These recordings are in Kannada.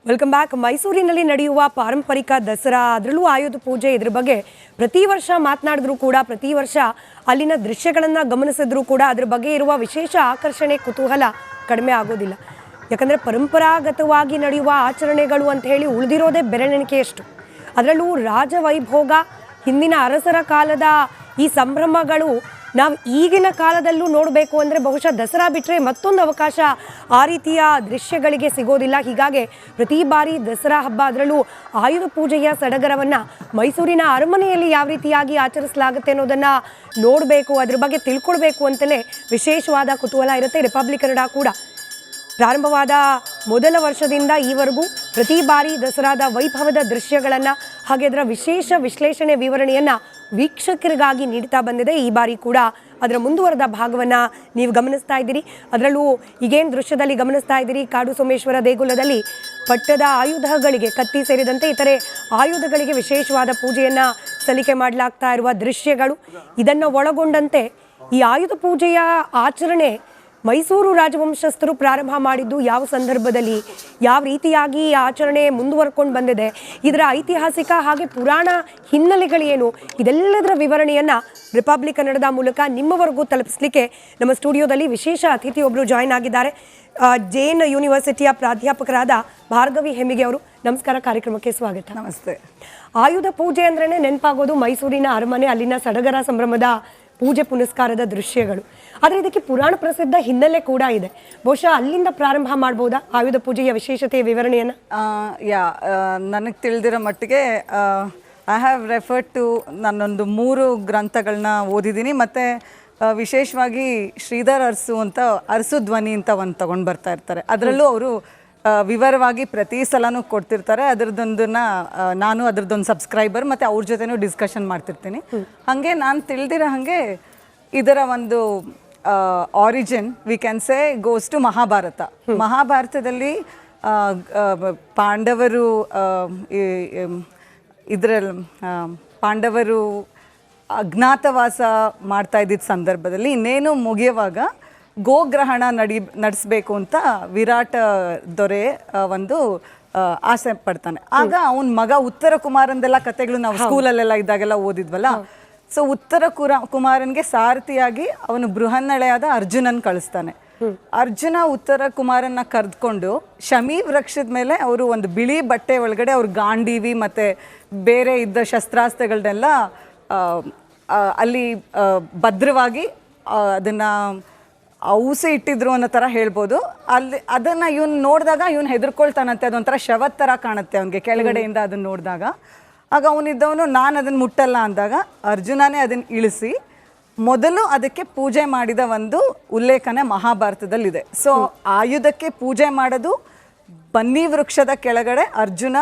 Welcome back. ಮೈಸೂರಿನಲ್ಲಿ ನಡೆಯುವ ಪಾರಂಪರಿಕ ದಸರಾ, ಅದರಲ್ಲೂ ಆಯುಧ ಪೂಜೆ, ಇದ್ರ ಬಗ್ಗೆ ಪ್ರತಿ ವರ್ಷ ಮಾತನಾಡಿದ್ರು ಕೂಡ, ಪ್ರತಿ ವರ್ಷ ಅಲ್ಲಿನ ದೃಶ್ಯಗಳನ್ನು ಗಮನಿಸಿದ್ರು ಕೂಡ ಅದ್ರ ಬಗ್ಗೆ ಇರುವ ವಿಶೇಷ ಆಕರ್ಷಣೆ, ಕುತೂಹಲ ಕಡಿಮೆ ಆಗೋದಿಲ್ಲ. ಯಾಕಂದರೆ ಪರಂಪರಾಗತವಾಗಿ ನಡೆಯುವ ಆಚರಣೆಗಳು ಅಂತ ಹೇಳಿ ಉಳಿದಿರೋದೇ ಬೆರಳೆಣಿಕೆಯಷ್ಟು. ಅದರಲ್ಲೂ ರಾಜವೈಭೋಗ, ಹಿಂದಿನ ಅರಸರ ಕಾಲದ ಈ ಸಂಭ್ರಮಗಳು ನಾವು ಈಗಿನ ಕಾಲದಲ್ಲೂ ನೋಡಬೇಕು ಅಂದರೆ ಬಹುಶಃ ದಸರಾ ಬಿಟ್ಟರೆ ಮತ್ತೊಂದು ಅವಕಾಶ ಆ ರೀತಿಯ ದೃಶ್ಯಗಳಿಗೆ ಸಿಗೋದಿಲ್ಲ. ಹೀಗಾಗಿ ಪ್ರತಿ ಬಾರಿ ದಸರಾ ಹಬ್ಬ, ಅದರಲ್ಲೂ ಆಯುಧ ಪೂಜೆಯ ಸಡಗರವನ್ನು ಮೈಸೂರಿನ ಅರಮನೆಯಲ್ಲಿ ಯಾವ ರೀತಿಯಾಗಿ ಆಚರಿಸಲಾಗುತ್ತೆ ಅನ್ನೋದನ್ನು ನೋಡಬೇಕು, ಅದ್ರ ಬಗ್ಗೆ ತಿಳ್ಕೊಳ್ಬೇಕು ಅಂತಲೇ ವಿಶೇಷವಾದ ಕುತೂಹಲ ಇರುತ್ತೆ. ರಿಪಬ್ಲಿಕ್ ಕನ್ನಡ ಕೂಡ ಪ್ರಾರಂಭವಾದ ಮೊದಲ ವರ್ಷದಿಂದ ಈವರೆಗೂ ಪ್ರತಿ ಬಾರಿ ದಸರಾದ ವೈಭವದ ದೃಶ್ಯಗಳನ್ನು ಹಾಗೆ ಅದರ ವಿಶೇಷ ವಿಶ್ಲೇಷಣೆ, ವಿವರಣೆಯನ್ನು ವೀಕ್ಷಕರಿಗಾಗಿ ನೀಡ್ತಾ ಬಂದಿದೆ. ಈ ಬಾರಿ ಕೂಡ ಅದರ ಮುಂದುವರೆದ ಭಾಗವನ್ನು ನೀವು ಗಮನಿಸ್ತಾ ಇದ್ದೀರಿ. ಅದರಲ್ಲೂ ಈಗೇನು ದೃಶ್ಯದಲ್ಲಿ ಗಮನಿಸ್ತಾ ಇದ್ದೀರಿ, ಕಾಡು ಸೋಮೇಶ್ವರ ದೇಗುಲದಲ್ಲಿ ಪಟ್ಟದ ಆಯುಧಗಳಿಗೆ, ಕತ್ತಿ ಸೇರಿದಂತೆ ಇತರೆ ಆಯುಧಗಳಿಗೆ ವಿಶೇಷವಾದ ಪೂಜೆಯನ್ನು ಸಲ್ಲಿಕೆ ಮಾಡಲಾಗ್ತಾ ಇರುವ ದೃಶ್ಯಗಳು, ಇದನ್ನು ಒಳಗೊಂಡಂತೆ ಈ ಆಯುಧ ಪೂಜೆಯ ಆಚರಣೆ ಮೈಸೂರು ರಾಜವಂಶಸ್ಥರು ಪ್ರಾರಂಭ ಮಾಡಿದ್ದು ಯಾವ ಸಂದರ್ಭದಲ್ಲಿ, ಯಾವ ರೀತಿಯಾಗಿ ಈ ಆಚರಣೆ ಮುಂದುವರ್ಕೊಂಡು ಬಂದಿದೆ, ಇದರ ಐತಿಹಾಸಿಕ ಹಾಗೆ ಪುರಾಣ ಹಿನ್ನೆಲೆಗಳೇನು, ಇದೆಲ್ಲದರ ವಿವರಣೆಯನ್ನು ರಿಪಬ್ಲಿಕ್ ಕನ್ನಡದ ಮೂಲಕ ನಿಮ್ಮವರೆಗೂ ತಲುಪಿಸಲಿಕ್ಕೆ ನಮ್ಮ ಸ್ಟುಡಿಯೋದಲ್ಲಿ ವಿಶೇಷ ಅತಿಥಿಯೊಬ್ಬರು ಜಾಯ್ನ್ ಆಗಿದ್ದಾರೆ. ಜೈನ್ ಯೂನಿವರ್ಸಿಟಿಯ ಪ್ರಾಧ್ಯಾಪಕರಾದ ಭಾರ್ಗವಿ ಹೆಮ್ಮಿಗೆ ಅವರು. ನಮಸ್ಕಾರ, ಕಾರ್ಯಕ್ರಮಕ್ಕೆ ಸ್ವಾಗತ. ನಮಸ್ತೆ. ಆಯುಧ ಪೂಜೆ ಅಂದ್ರೇ ನೆನಪಾಗೋದು ಮೈಸೂರಿನ ಅರಮನೆ, ಅಲ್ಲಿನ ಸಡಗರ ಸಂಭ್ರಮದ ಪೂಜೆ ಪುನಸ್ಕಾರದ ದೃಶ್ಯಗಳು. ಆದರೆ ಇದಕ್ಕೆ ಪುರಾಣ ಪ್ರಸಿದ್ಧ ಹಿನ್ನೆಲೆ ಕೂಡ ಇದೆ. ಬಹುಶಃ ಅಲ್ಲಿಂದ ಪ್ರಾರಂಭ ಮಾಡ್ಬೋದಾ ಆಯುಧ ಪೂಜೆಯ ವಿಶೇಷತೆಯ ವಿವರಣೆಯನ್ನು? ನನಗೆ ತಿಳಿದಿರೋ ಮಟ್ಟಿಗೆ ಐ ಹ್ಯಾವ್ ರೆಫರ್ಡ್ ಟು ನಾನೊಂದು 3 ಗ್ರಂಥಗಳನ್ನ ಓದಿದ್ದೀನಿ. ಮತ್ತು ವಿಶೇಷವಾಗಿ ಶ್ರೀಧರ್ ಅರಸು ಅಂತ ಅರಸು ಧ್ವನಿ ಅಂತ ಒಂದು ತೊಗೊಂಡು ಬರ್ತಾ ಇರ್ತಾರೆ. ಅದರಲ್ಲೂ ಅವರು ವಿವರವಾಗಿ ಪ್ರತಿ ಸಲನೂ ಕೊಡ್ತಿರ್ತಾರೆ. ಅದರದ್ದೊಂದನ್ನು ನಾನು ಅದರದ್ದೊಂದು ಸಬ್ಸ್ಕ್ರೈಬರ್, ಮತ್ತು ಅವ್ರ ಜೊತೆನೂ ಡಿಸ್ಕಷನ್ ಮಾಡ್ತಿರ್ತೀನಿ. ಹಾಗೆ ನಾನು ತಿಳಿದಿರೋ ಹಾಗೆ ಇದರ ಒಂದು origin we can say goes to Mahabharata. ಮಹಾಭಾರತದಲ್ಲಿ ಪಾಂಡವರು ಅಜ್ಞಾತವಾಸ ಮಾಡ್ತಾ ಇದ್ದಿದ್ದ ಸಂದರ್ಭದಲ್ಲಿ ಇನ್ನೇನು ಮುಗಿಯುವಾಗ ಗೋಗ್ರಹಣ ನಡೆಸಬೇಕು ಅಂತ ವಿರಾಟ ದೊರೆ ಒಂದು ಆಸೆ ಪಡ್ತಾನೆ. ಆಗ ಅವನ ಮಗ ಉತ್ತರ ಕುಮಾರಂದೆಲ್ಲ ಕತೆಗಳು ನಾವು ಸ್ಕೂಲಲ್ಲೆಲ್ಲ ಇದ್ದಾಗೆಲ್ಲ ಓದಿದ್ವಲ್ಲ. ಸೊ ಉತ್ತರ ಕುಮಾರನ್ಗೆ ಸಾರಥಿಯಾಗಿ ಅವನು ಬೃಹನ್ನಳೆಯಾದ ಅರ್ಜುನನ್ ಕಳಿಸ್ತಾನೆ. ಅರ್ಜುನ ಉತ್ತರ ಕುಮಾರನ್ನ ಕರೆದುಕೊಂಡು ಶಮಿ ವೃಕ್ಷದ ಮೇಲೆ ಅವರು ಒಂದು ಬಿಳಿ ಬಟ್ಟೆ ಒಳಗಡೆ ಅವ್ರ ಗಾಂಡೀವಿ ಮತ್ತು ಬೇರೆ ಇದ್ದ ಶಸ್ತ್ರಾಸ್ತ್ರಗಳನ್ನೆಲ್ಲ ಅಲ್ಲಿ ಭದ್ರವಾಗಿ ಅದನ್ನು ಔಸಿ ಇಟ್ಟಿದ್ರು ಅನ್ನೋ ಥರ ಹೇಳ್ಬೋದು. ಅಲ್ಲಿ ಅದನ್ನು ಇವನು ನೋಡಿದಾಗ ಇವನು ಹೆದರ್ಕೊಳ್ತಾನಂತೆ. ಅದೊಂಥರ ಶವದ ಥರ ಕಾಣುತ್ತೆ ಅವನಿಗೆ ಕೆಳಗಡೆಯಿಂದ ಅದನ್ನು ನೋಡಿದಾಗ. ಆಗ ಅವನಿದ್ದವನು ನಾನು ಅದನ್ನು ಮುಟ್ಟಲ್ಲ ಅಂದಾಗ ಅರ್ಜುನನೇ ಅದನ್ನು ಇಳಿಸಿ ಮೊದಲು ಅದಕ್ಕೆ ಪೂಜೆ ಮಾಡಿದ ಒಂದು ಉಲ್ಲೇಖನೆ ಮಹಾಭಾರತದಲ್ಲಿದೆ. ಸೊ ಆಯುಧಕ್ಕೆ ಪೂಜೆ ಮಾಡೋದು ಬನ್ನಿ ವೃಕ್ಷದ ಕೆಳಗಡೆ ಅರ್ಜುನ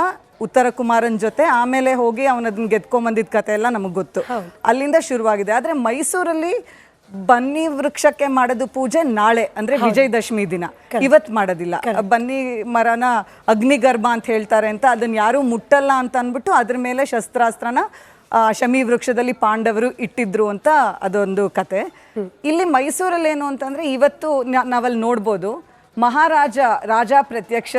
ಉತ್ತರ ಕುಮಾರನ ಜೊತೆ, ಆಮೇಲೆ ಹೋಗಿ ಅವನದನ್ನ ಗೆದ್ಕೊಂಬಂದಿದ್ದ ಕತೆ ಎಲ್ಲ ನಮಗೆ ಗೊತ್ತು. ಅಲ್ಲಿಂದ ಶುರುವಾಗಿದೆ. ಆದರೆ ಮೈಸೂರಲ್ಲಿ ಬನ್ನಿ ವೃಕ್ಷಕ್ಕೆ ಮಾಡೋದು ಪೂಜೆ ನಾಳೆ, ಅಂದ್ರೆ ವಿಜಯದಶಮಿ ದಿನ, ಇವತ್ತು ಮಾಡೋದಿಲ್ಲ. ಬನ್ನಿ ಮರನ ಅಗ್ನಿಗರ್ಭ ಅಂತ ಹೇಳ್ತಾರೆ ಅಂತ, ಅದನ್ನ ಯಾರು ಮುಟ್ಟಲ್ಲ ಅಂತ ಅಂದ್ಬಿಟ್ಟು ಅದ್ರ ಮೇಲೆ ಶಸ್ತ್ರಾಸ್ತ್ರನ ಶಮಿ ವೃಕ್ಷದಲ್ಲಿ ಪಾಂಡವರು ಇಟ್ಟಿದ್ರು ಅಂತ ಅದೊಂದು ಕತೆ. ಇಲ್ಲಿ ಮೈಸೂರಲ್ಲಿ ಏನು ಅಂತಂದ್ರೆ ಇವತ್ತು ನಾವಲ್ಲಿ ನೋಡ್ಬೋದು, ರಾಜ ಪ್ರತ್ಯಕ್ಷ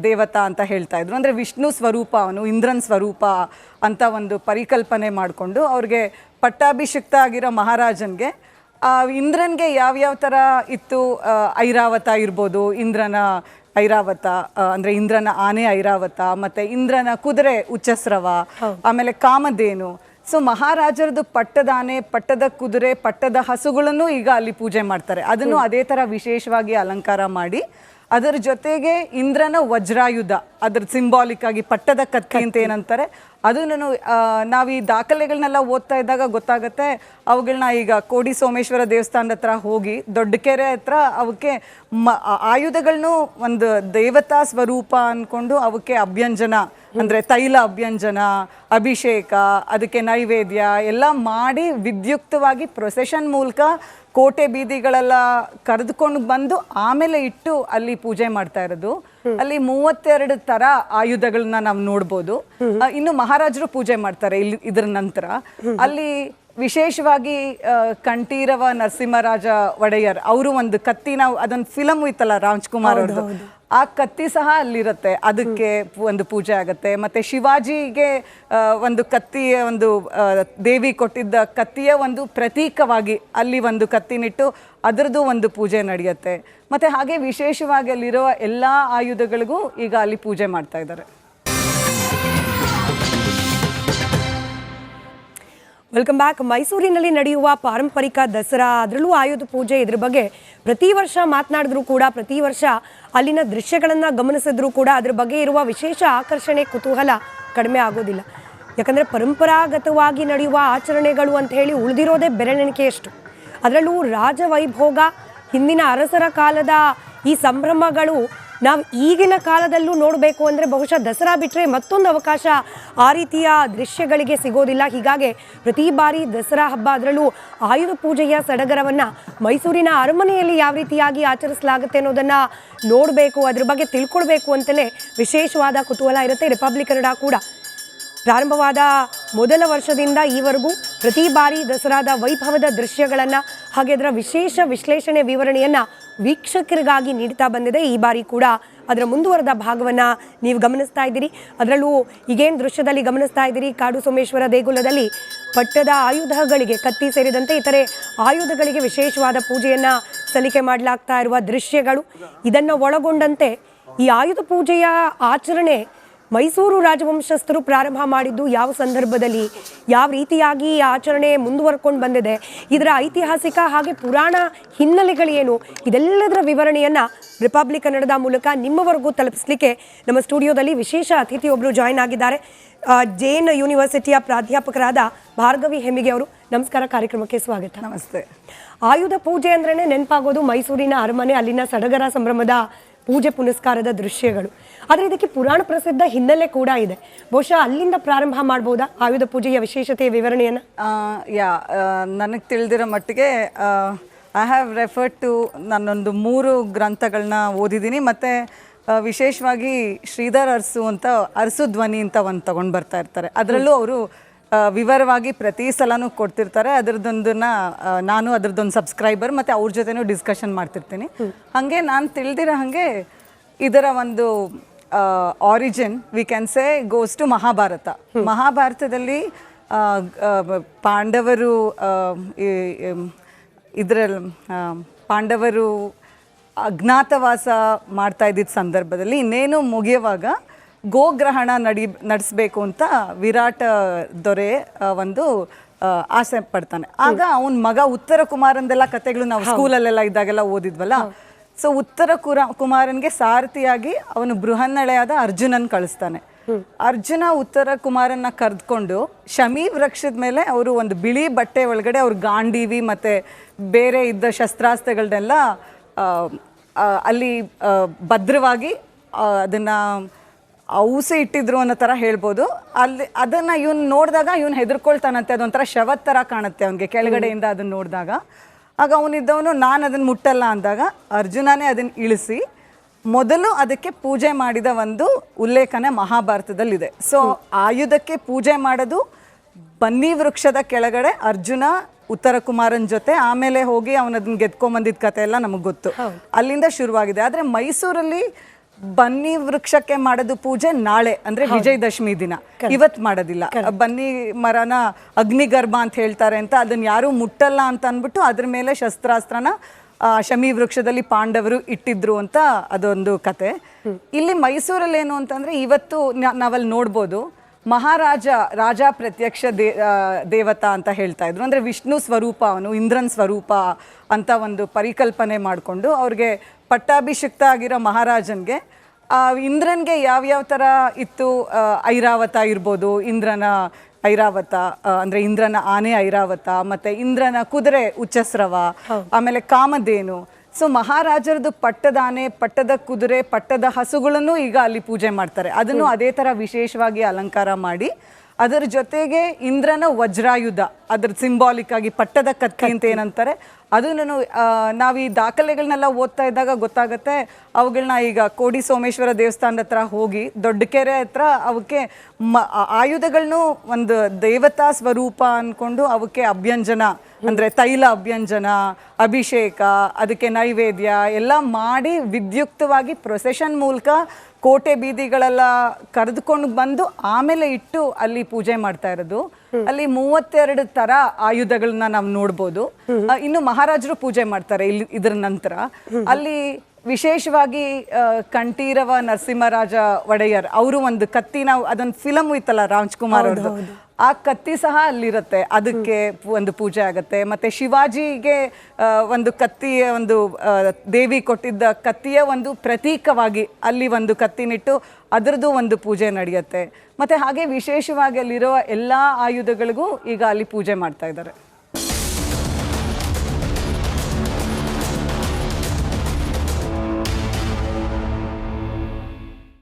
ದೇವತಾ ಅಂತ ಹೇಳ್ತಾ ಇದ್ರು. ಅಂದರೆ ವಿಷ್ಣು ಸ್ವರೂಪ, ಅವನು ಇಂದ್ರನ್ ಸ್ವರೂಪ ಅಂತ ಒಂದು ಪರಿಕಲ್ಪನೆ ಮಾಡಿಕೊಂಡು ಅವ್ರಿಗೆ ಪಟ್ಟಾಭಿಷಿಕ್ತ ಆಗಿರೋ ಮಹಾರಾಜನ್ಗೆ ಇಂದ್ರನ್ಗೆ ಯಾವ್ಯಾವ ಥರ ಇತ್ತು, ಐರಾವತ ಇರ್ಬೋದು, ಇಂದ್ರನ ಐರಾವತ ಅಂದರೆ ಇಂದ್ರನ ಆನೆ ಐರಾವತ, ಮತ್ತು ಇಂದ್ರನ ಕುದುರೆ ಉಚ್ಚಸ್ರವ, ಆಮೇಲೆ ಕಾಮಧೇನು. ಸೊ ಮಹಾರಾಜರದು ಪಟ್ಟದ ಆನೆ, ಪಟ್ಟದ ಕುದುರೆ, ಪಟ್ಟದ ಹಸುಗಳನ್ನು ಈಗ ಅಲ್ಲಿ ಪೂಜೆ ಮಾಡ್ತಾರೆ. ಅದನ್ನು ಅದೇ ಥರ ವಿಶೇಷವಾಗಿ ಅಲಂಕಾರ ಮಾಡಿ, ಅದರ ಜೊತೆಗೆ ಇಂದ್ರನ ವಜ್ರಾಯುಧ, ಅದ್ರ ಸಿಂಬಾಲಿಕ್ ಆಗಿ ಪಟ್ಟದ ಕತ್ತಿ ಅಂತ ಏನಂತಾರೆ, ಅದನ್ನು ನಾವು ಈ ದಾಖಲೆಗಳನ್ನೆಲ್ಲ ಓದ್ತಾ ಇದ್ದಾಗ ಗೊತ್ತಾಗುತ್ತೆ. ಅವುಗಳನ್ನ ಈಗ ಕೋಡಿ ಸೋಮೇಶ್ವರ ದೇವಸ್ಥಾನದ ಹತ್ರ ಹೋಗಿ ದೊಡ್ಡ ಕೆರೆ ಹತ್ರ ಅವಕ್ಕೆ ಆಯುಧಗಳನ್ನು ಒಂದು ದೇವತಾ ಸ್ವರೂಪ ಅಂದ್ಕೊಂಡು ಅವಕ್ಕೆ ಅಭ್ಯಂಜನ, ಅಂದರೆ ತೈಲ ಅಭ್ಯಂಜನ, ಅಭಿಷೇಕ, ಅದಕ್ಕೆ ನೈವೇದ್ಯ ಎಲ್ಲ ಮಾಡಿ ವಿದ್ಯುಕ್ತವಾಗಿ ಪ್ರೊಸೆಷನ್ ಮೂಲಕ ಕೋಟೆ ಬೀದಿಗಳೆಲ್ಲ ಕರೆದುಕೊಂಡು ಬಂದು ಆಮೇಲೆ ಇಟ್ಟು ಅಲ್ಲಿ ಪೂಜೆ ಮಾಡ್ತಾ ಇರೋದು. ಅಲ್ಲಿ 32 ತರ ಆಯುಧಗಳನ್ನ ನಾವು ನೋಡ್ಬೋದು. ಇನ್ನು ಮಹಾರಾಜರು ಪೂಜೆ ಮಾಡ್ತಾರೆ ಇಲ್ಲಿ. ಇದರ ನಂತರ ಅಲ್ಲಿ ವಿಶೇಷವಾಗಿ ಕಂಠೀರವ ನರಸಿಂಹರಾಜ ಒಡೆಯರ್ ಅವರು ಒಂದು ಕತ್ತಿನ ಅದೊಂದು ಫಿಲಮ್ ಇತ್ತಲ್ಲ ರಾಜ್ಕುಮಾರ್ ಅವ್ರದ್ದು, ಆ ಕತ್ತಿ ಸಹ ಅಲ್ಲಿರುತ್ತೆ, ಅದಕ್ಕೆ ಒಂದು ಪೂಜೆ ಆಗುತ್ತೆ. ಮತ್ತೆ ಶಿವಾಜಿಗೆ ಒಂದು ಕತ್ತಿಯ ಒಂದು ದೇವಿ ಕೊಟ್ಟಿದ್ದ ಕತ್ತಿಯ ಒಂದು ಪ್ರತೀಕವಾಗಿ ಅಲ್ಲಿ ಒಂದು ಕತ್ತಿನಿಟ್ಟು ಅದರದ್ದು ಒಂದು ಪೂಜೆ ನಡೆಯುತ್ತೆ. ಮತ್ತೆ ಹಾಗೆ ವಿಶೇಷವಾಗಿ ಅಲ್ಲಿರುವ ಎಲ್ಲ ಆಯುಧಗಳಿಗೂ ಈಗ ಅಲ್ಲಿ ಪೂಜೆ ಮಾಡ್ತಾ ಇದ್ದಾರೆ. Welcome back. ಮೈಸೂರಿನಲ್ಲಿ ನಡೆಯುವ ಪಾರಂಪರಿಕ ದಸರಾ, ಅದರಲ್ಲೂ ಆಯುಧ ಪೂಜೆ, ಇದ್ರ ಬಗ್ಗೆ ಪ್ರತಿ ವರ್ಷ ಮಾತನಾಡಿದ್ರು ಕೂಡ, ಪ್ರತಿ ವರ್ಷ ಅಲ್ಲಿನ ದೃಶ್ಯಗಳನ್ನು ಗಮನಿಸಿದ್ರು ಕೂಡ ಅದ್ರ ಬಗ್ಗೆ ಇರುವ ವಿಶೇಷ ಆಕರ್ಷಣೆ, ಕುತೂಹಲ ಕಡಿಮೆ ಆಗೋದಿಲ್ಲ. ಯಾಕಂದರೆ ಪರಂಪರಾಗತವಾಗಿ ನಡೆಯುವ ಆಚರಣೆಗಳು ಅಂತ ಹೇಳಿ ಉಳಿದಿರೋದೇ ಬೆರಳೆಣಿಕೆಯಷ್ಟು. ಅದರಲ್ಲೂ ರಾಜವೈಭೋಗ, ಹಿಂದಿನ ಅರಸರ ಕಾಲದ ಈ ಸಂಭ್ರಮಗಳು ನಾವು ಈಗಿನ ಕಾಲದಲ್ಲೂ ನೋಡಬೇಕು ಅಂದರೆ ಬಹುಶಃ ದಸರಾ ಬಿಟ್ಟರೆ ಮತ್ತೊಂದು ಅವಕಾಶ ಆ ರೀತಿಯ ದೃಶ್ಯಗಳಿಗೆ ಸಿಗೋದಿಲ್ಲ. ಹೀಗಾಗಿ ಪ್ರತಿ ಬಾರಿ ದಸರಾ ಹಬ್ಬ, ಅದರಲ್ಲೂ ಆಯುಧ ಪೂಜೆಯ ಸಡಗರವನ್ನು ಮೈಸೂರಿನ ಅರಮನೆಯಲ್ಲಿ ಯಾವ ರೀತಿಯಾಗಿ ಆಚರಿಸಲಾಗುತ್ತೆ ಅನ್ನೋದನ್ನು ನೋಡಬೇಕು, ಅದ್ರ ಬಗ್ಗೆ ತಿಳ್ಕೊಳ್ಬೇಕು ಅಂತಲೇ ವಿಶೇಷವಾದ ಕುತೂಹಲ ಇರುತ್ತೆ. ರಿಪಬ್ಲಿಕ್ ಕನ್ನಡ ಕೂಡ ಪ್ರಾರಂಭವಾದ ಮೊದಲ ವರ್ಷದಿಂದ ಈವರೆಗೂ ಪ್ರತಿ ಬಾರಿ ದಸರಾದ ವೈಭವದ ದೃಶ್ಯಗಳನ್ನು ಹಾಗೆ ಅದರ ವಿಶೇಷ ವಿಶ್ಲೇಷಣೆ ವಿವರಣೆಯನ್ನು ವೀಕ್ಷಕರಿಗಾಗಿ ನೀಡ್ತಾ ಬಂದಿದೆ. ಈ ಬಾರಿ ಕೂಡ ಅದರ ಮುಂದುವರೆದ ಭಾಗವನ್ನು ನೀವು ಗಮನಿಸ್ತಾ ಇದ್ದೀರಿ. ಅದರಲ್ಲೂ ಈಗೇನು ದೃಶ್ಯದಲ್ಲಿ ಗಮನಿಸ್ತಾ ಇದ್ದೀರಿ, ಕಾಡು ಸೋಮೇಶ್ವರ ದೇಗುಲದಲ್ಲಿ ಪಟ್ಟದ ಆಯುಧಗಳಿಗೆ, ಕತ್ತಿ ಸೇರಿದಂತೆ ಇತರೆ ಆಯುಧಗಳಿಗೆ ವಿಶೇಷವಾದ ಪೂಜೆಯನ್ನು ಸಲ್ಲಿಕೆ ಮಾಡಲಾಗ್ತಾ ಇರುವ ದೃಶ್ಯಗಳು. ಇದನ್ನು ಒಳಗೊಂಡಂತೆ ಈ ಆಯುಧ ಪೂಜೆಯ ಆಚರಣೆ ಮೈಸೂರು ರಾಜವಂಶಸ್ಥರು ಪ್ರಾರಂಭ ಮಾಡಿದ್ದು ಯಾವ ಸಂದರ್ಭದಲ್ಲಿ, ಯಾವ ರೀತಿಯಾಗಿ ಈ ಆಚರಣೆ ಮುಂದುವರ್ಕೊಂಡು ಬಂದಿದೆ, ಇದರ ಐತಿಹಾಸಿಕ ಹಾಗೆ ಪುರಾಣ ಹಿನ್ನೆಲೆಗಳೇನು, ಇದೆಲ್ಲದರ ವಿವರಣೆಯನ್ನು ರಿಪಬ್ಲಿಕ್ ಕನ್ನಡದ ಮೂಲಕ ನಿಮ್ಮವರೆಗೂ ತಲುಪಿಸಲಿಕ್ಕೆ ನಮ್ಮ ಸ್ಟುಡಿಯೋದಲ್ಲಿ ವಿಶೇಷ ಅತಿಥಿಯೊಬ್ಬರು ಜಾಯ್ನ್ ಆಗಿದ್ದಾರೆ. ಜೈನ್ ಯೂನಿವರ್ಸಿಟಿಯ ಪ್ರಾಧ್ಯಾಪಕರಾದ ಭಾರ್ಗವಿ ಹೆಮ್ಮಿಗೆ ಅವರು. ನಮಸ್ಕಾರ, ಕಾರ್ಯಕ್ರಮಕ್ಕೆ ಸ್ವಾಗತ. ನಮಸ್ತೆ. ಆಯುಧ ಪೂಜೆ ಅಂದ್ರೇ ನೆನಪಾಗೋದು ಮೈಸೂರಿನ ಅರಮನೆ, ಅಲ್ಲಿನ ಸಡಗರ ಸಂಭ್ರಮದ ಪೂಜೆ ಪುನಸ್ಕಾರದ ದೃಶ್ಯಗಳು. ಆದರೆ ಇದಕ್ಕೆ ಪುರಾಣ ಪ್ರಸಿದ್ಧ ಹಿನ್ನೆಲೆ ಕೂಡ ಇದೆ. ಬಹುಶಃ ಅಲ್ಲಿಂದ ಪ್ರಾರಂಭ ಮಾಡ್ಬೋದಾ ಆಯುಧ ಪೂಜೆಯ ವಿಶೇಷತೆಯ ವಿವರಣೆಯನ್ನು? ನನಗೆ ತಿಳಿದಿರೋ ಮಟ್ಟಿಗೆ ಐ ಹ್ಯಾವ್ ರೆಫರ್ಡ್ ಟು ನಾನೊಂದು 3 ಗ್ರಂಥಗಳನ್ನ ಓದಿದ್ದೀನಿ. ಮತ್ತು ವಿಶೇಷವಾಗಿ ಶ್ರೀಧರ್ ಅರಸು ಅಂತ ಅರಸು ಧ್ವನಿ ಅಂತ ಒಂದು ತಗೊಂಡು ಬರ್ತಾ ಇರ್ತಾರೆ. ಅದರಲ್ಲೂ ಅವರು ವಿವರವಾಗಿ ಪ್ರತಿ ಸಲನೂ ಕೊಡ್ತಿರ್ತಾರೆ. ಅದರದ್ದೊಂದನ್ನು ನಾನು ಅದರದ್ದೊಂದು ಸಬ್ಸ್ಕ್ರೈಬರ್, ಮತ್ತು ಅವ್ರ ಜೊತೆನೂ ಡಿಸ್ಕಷನ್ ಮಾಡ್ತಿರ್ತೀನಿ. ಹಾಗೆ ನಾನು ತಿಳಿದಿರೋ ಹಾಗೆ ಇದರ ಒಂದು origin we can say goes to Mahabharata. ಮಹಾಭಾರತದಲ್ಲಿ ಪಾಂಡವರು ಅಜ್ಞಾತವಾಸ ಮಾಡ್ತಾ ಇದ್ದಿದ್ದ ಸಂದರ್ಭದಲ್ಲಿ ಇನ್ನೇನು ಮುಗಿಯುವಾಗ ಗೋಗ್ರಹಣ ನಡೆಸಬೇಕು ಅಂತ ವಿರಾಟ ದೊರೆ ಒಂದು ಆಸೆ ಪಡ್ತಾನೆ. ಆಗ ಅವನ ಮಗ ಉತ್ತರ ಕುಮಾರಂದೆಲ್ಲ ಕತೆಗಳು ನಾವು ಸ್ಕೂಲಲ್ಲೆಲ್ಲ ಇದ್ದಾಗೆಲ್ಲ ಓದಿದ್ವಲ್ಲ. ಸೊ ಉತ್ತರ ಕುಮಾರನ್ಗೆ ಸಾರಥಿಯಾಗಿ ಅವನು ಬೃಹನ್ನಳೆಯಾದ ಅರ್ಜುನನ್ ಕಳಿಸ್ತಾನೆ. ಅರ್ಜುನ ಉತ್ತರ ಕುಮಾರನ್ನ ಕರೆದುಕೊಂಡು ಶಮಿ ವೃಕ್ಷದ ಮೇಲೆ ಅವರು ಒಂದು ಬಿಳಿ ಬಟ್ಟೆ ಒಳಗಡೆ ಅವ್ರ ಗಾಂಡೀವಿ ಮತ್ತು ಬೇರೆ ಇದ್ದ ಶಸ್ತ್ರಾಸ್ತ್ರಗಳನ್ನೆಲ್ಲ ಅಲ್ಲಿ ಭದ್ರವಾಗಿ ಅದನ್ನು ಔಸಿ ಇಟ್ಟಿದ್ರು ಅನ್ನೋ ಥರ ಹೇಳ್ಬೋದು. ಅಲ್ಲಿ ಅದನ್ನು ಇವನು ನೋಡಿದಾಗ ಇವನು ಹೆದರ್ಕೊಳ್ತಾನಂತೆ. ಅದೊಂಥರ ಶವದ ಥರ ಕಾಣುತ್ತೆ ಅವನಿಗೆ ಕೆಳಗಡೆಯಿಂದ ಅದನ್ನು ನೋಡಿದಾಗ. ಆಗ ಅವನಿದ್ದವನು ನಾನು ಅದನ್ನು ಮುಟ್ಟಲ್ಲ ಅಂದಾಗ ಅರ್ಜುನನೇ ಅದನ್ನು ಇಳಿಸಿ ಮೊದಲು ಅದಕ್ಕೆ ಪೂಜೆ ಮಾಡಿದ ಒಂದು ಉಲ್ಲೇಖನೆ ಮಹಾಭಾರತದಲ್ಲಿದೆ. ಸೊ ಆಯುಧಕ್ಕೆ ಪೂಜೆ ಮಾಡೋದು ಬನ್ನಿ ವೃಕ್ಷದ ಕೆಳಗಡೆ ಅರ್ಜುನ ಉತ್ತರ ಕುಮಾರನ್ ಜೊತೆ, ಆಮೇಲೆ ಹೋಗಿ ಅವನದನ್ನ ಗೆದ್ಕೊಂಬಂದಿದ್ದ ಕತೆ ಎಲ್ಲ ನಮಗೆ ಗೊತ್ತು. ಅಲ್ಲಿಂದ ಶುರುವಾಗಿದೆ. ಆದರೆ ಮೈಸೂರಲ್ಲಿ ಬನ್ನಿ ವೃಕ್ಷಕ್ಕೆ ಮಾಡೋದು ಪೂಜೆ ನಾಳೆ, ಅಂದ್ರೆ ವಿಜಯದಶಮಿ ದಿನ. ಇವತ್ತು ಮಾಡೋದಿಲ್ಲ. ಬನ್ನಿ ಮರನ ಅಗ್ನಿಗರ್ಭ ಅಂತ ಹೇಳ್ತಾರೆ ಅಂತ, ಅದನ್ನ ಯಾರು ಮುಟ್ಟಲ್ಲ ಅಂತ ಅಂದ್ಬಿಟ್ಟು ಅದ್ರ ಮೇಲೆ ಶಸ್ತ್ರಾಸ್ತ್ರನ ಶಮಿ ವೃಕ್ಷದಲ್ಲಿ ಪಾಂಡವರು ಇಟ್ಟಿದ್ರು ಅಂತ ಅದೊಂದು ಕತೆ. ಇಲ್ಲಿ ಮೈಸೂರಲ್ಲಿ ಏನು ಅಂತಂದ್ರೆ ಇವತ್ತು ನಾವಲ್ಲಿ ನೋಡ್ಬೋದು ರಾಜ ಪ್ರತ್ಯಕ್ಷ ದೇವತಾ ಅಂತ ಹೇಳ್ತಾ ಇದ್ರು. ಅಂದ್ರೆ ವಿಷ್ಣು ಸ್ವರೂಪ, ಅವನು ಇಂದ್ರನ್ ಸ್ವರೂಪ ಅಂತ ಒಂದು ಪರಿಕಲ್ಪನೆ ಮಾಡಿಕೊಂಡು ಅವ್ರಿಗೆ ಪಟ್ಟಾಭಿಷಿಕ್ತ ಆಗಿರೋ ಮಹಾರಾಜನ್ಗೆ ಇಂದ್ರನ್ಗೆ ಯಾವ್ಯಾವ ಥರ ಇತ್ತು, ಐರಾವತ ಇರ್ಬೋದು, ಇಂದ್ರನ ಐರಾವತ ಅಂದ್ರೆ ಇಂದ್ರನ ಆನೆ ಐರಾವತ, ಮತ್ತೆ ಇಂದ್ರನ ಕುದುರೆ ಉಚ್ಚಸ್ರವ, ಆಮೇಲೆ ಕಾಮಧೇನು. ಸೊ ಮಹಾರಾಜರದು ಪಟ್ಟದ ಆನೆ, ಪಟ್ಟದ ಕುದುರೆ, ಪಟ್ಟದ ಹಸುಗಳನ್ನು ಈಗ ಅಲ್ಲಿ ಪೂಜೆ ಮಾಡ್ತಾರೆ. ಅದನ್ನು ಅದೇ ಥರ ವಿಶೇಷವಾಗಿ ಅಲಂಕಾರ ಮಾಡಿ ಅದರ ಜೊತೆಗೆ ಇಂದ್ರನ ವಜ್ರಾಯುಧ, ಅದ್ರ ಸಿಂಬಾಲಿಕ್ ಆಗಿ ಪಟ್ಟದ ಕತ್ತಿ ಅಂತ ಏನಂತಾರೆ ಅದನ್ನು ನಾವು ಈ ದಾಖಲೆಗಳನ್ನೆಲ್ಲ ಓದ್ತಾ ಇದ್ದಾಗ ಗೊತ್ತಾಗುತ್ತೆ. ಅವುಗಳನ್ನ ಈಗ ಕೋಡಿ ಸೋಮೇಶ್ವರ ದೇವಸ್ಥಾನದ ಹತ್ರ ಹೋಗಿ ದೊಡ್ಡ ಕೆರೆ ಹತ್ರ ಅವಕ್ಕೆ ಆಯುಧಗಳನ್ನು ಒಂದು ದೇವತಾ ಸ್ವರೂಪ ಅಂದ್ಕೊಂಡು ಅವಕ್ಕೆ ಅಭ್ಯಂಜನ ಅಂದರೆ ತೈಲ ಅಭ್ಯಂಜನ, ಅಭಿಷೇಕ, ಅದಕ್ಕೆ ನೈವೇದ್ಯ ಎಲ್ಲ ಮಾಡಿ ವಿದ್ಯುಕ್ತವಾಗಿ ಪ್ರೊಸೆಷನ್ ಮೂಲಕ ಕೋಟೆ ಬೀದಿಗಳೆಲ್ಲ ಕರೆದುಕೊಂಡು ಬಂದು ಆಮೇಲೆ ಇಟ್ಟು ಅಲ್ಲಿ ಪೂಜೆ ಮಾಡ್ತಾ ಇರೋದು. ಅಲ್ಲಿ 32 ಥರ ಆಯುಧಗಳನ್ನ ನಾವು ನೋಡ್ಬೋದು. ಇನ್ನು ಮಹಾರಾಜರು ಪೂಜೆ ಮಾಡ್ತಾರೆ ಇಲ್ಲಿ. ಇದರ ನಂತರ ಅಲ್ಲಿ ವಿಶೇಷವಾಗಿ ಕಂಠೀರವ ನರಸಿಂಹರಾಜ ಒಡೆಯರ್ ಅವರು ಒಂದು ಕತ್ತಿನ, ಅದೊಂದು ಫಿಲಮ್ ಇತ್ತಲ್ಲ ರಾಜ್ಕುಮಾರ್ ಅವ್ರದ್ದು, ಆ ಕತ್ತಿ ಸಹ ಅಲ್ಲಿರುತ್ತೆ. ಅದಕ್ಕೆ ಒಂದು ಪೂಜೆ ಆಗುತ್ತೆ. ಮತ್ತೆ ಶಿವಾಜಿಗೆ ಒಂದು ಕತ್ತಿಯ ಒಂದು ದೇವಿ ಕೊಟ್ಟಿದ್ದ ಕತ್ತಿಯ ಒಂದು ಪ್ರತೀಕವಾಗಿ ಅಲ್ಲಿ ಒಂದು ಕತ್ತಿನಿಟ್ಟು ಅದರದ್ದು ಒಂದು ಪೂಜೆ ನಡೆಯುತ್ತೆ. ಮತ್ತೆ ಹಾಗೆ ವಿಶೇಷವಾಗಿ ಅಲ್ಲಿರುವ ಎಲ್ಲ ಆಯುಧಗಳಿಗೂ ಈಗ ಅಲ್ಲಿ ಪೂಜೆ ಮಾಡ್ತಾ ಇದ್ದಾರೆ.